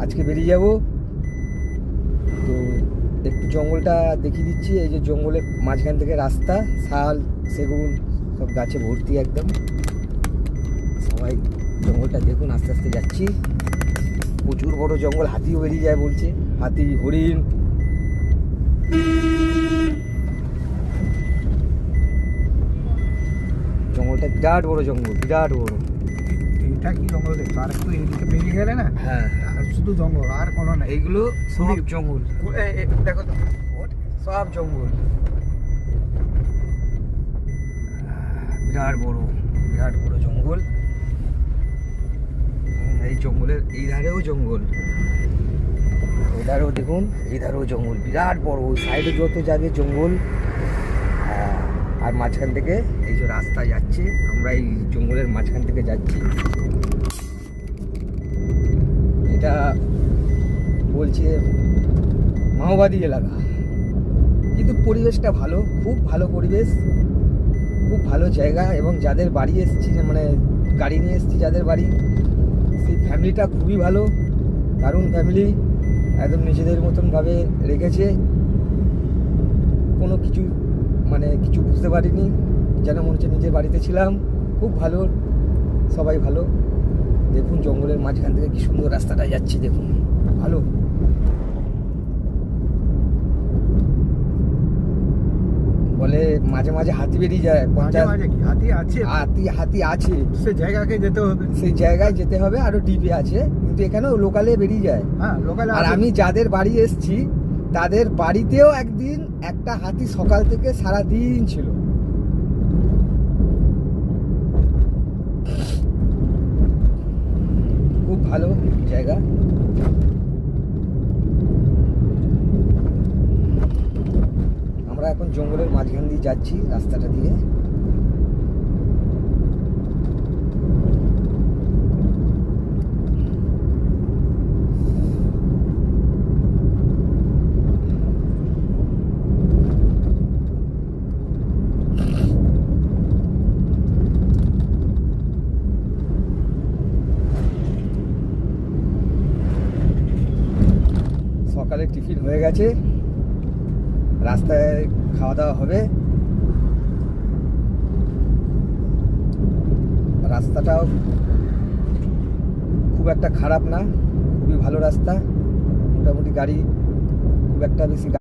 আজকে বেরিয়ে যাব। তো একটু জঙ্গলটা দেখিয়ে দিচ্ছি। এই যে জঙ্গলের মাঝখান থেকে রাস্তা, শাল সেগুন সব গাছে ভর্তি একদম। সবাই জঙ্গলটা দেখুন, আস্তে আস্তে যাচ্ছি। প্রচুর বড় জঙ্গল, হাতিও বেরিয়ে যায় বলছে, হাতি, হরিণ। জঙ্গলটা বিরাট বড় জঙ্গল, বিরাট বড়। এটা কি জঙ্গল দেখছো? আর একটু এইদিকে বেরিয়ে গেলে না, হ্যাঁ, আর শুধু জঙ্গল আর কোনো না। এইগুলো সব জঙ্গল, দেখো তো, সব জঙ্গল। বিরাট বড়, বিরাট বড় জঙ্গল। এই জঙ্গলের এই ধারেও জঙ্গল, এই ধারেও দেখুন, এই ধারেও জঙ্গল, বিরাট বড়। ওই সাইডে যত যাবে জঙ্গল। আর মাঝখান থেকে এই যে রাস্তা যাচ্ছে, আমরা এই জঙ্গলের মাঝখান থেকে যাচ্ছি। এটা বলছে মাওবাদী এলাকা, কিন্তু পরিবেশটা ভালো, খুব ভালো পরিবেশ, খুব ভালো জায়গা। এবং যাদের বাড়ি এসেছি, মানে গাড়ি নিয়ে এসেছি যাদের বাড়ি, সেই ফ্যামিলিটা খুবই ভালো, দারুণ ফ্যামিলি, একদম নিজেদের মতনভাবে রেখেছে। কোনো কিছু মানে কিছু বুঝতে পারিনি, যেন মনে হচ্ছে নিজের বাড়িতে ছিলাম। খুব ভালো, সবাই ভালো। দেখুন জঙ্গলের মাঝখান থেকে কি সুন্দর রাস্তাটা যাচ্ছে, দেখুন, ভালো। বলে মাঝে মাঝে হাতি বেরিয়ে যায়, মাঝে মাঝে কি হাতি আছে? হাতি আছে, সে জায়গাকে যেতে হবে, সেই জায়গায় যেতে হবে। আরো ডিপে আছে, কিন্তু এখানেও লোকালে বেরিয়ে যায়। হ্যাঁ লোকালে। আর আমি যাদের বাড়ি এসেছি তাদের বাড়িতেও একদিন একটা হাতি সকাল থেকে সারা দিন ছিল। খুব ভালো জায়গা। আমরা এখন জঙ্গলের মাঝখান দিয়ে যাচ্ছি, রাস্তাটা দিয়ে। সকালে টিফিন হয়ে গেছে, রাস্তায় খাওয়া দাওয়া হবে। রাস্তাটাও খুব একটা খারাপ না, খুবই ভালো রাস্তা। মোটামুটি গাড়ি খুব একটা বেশি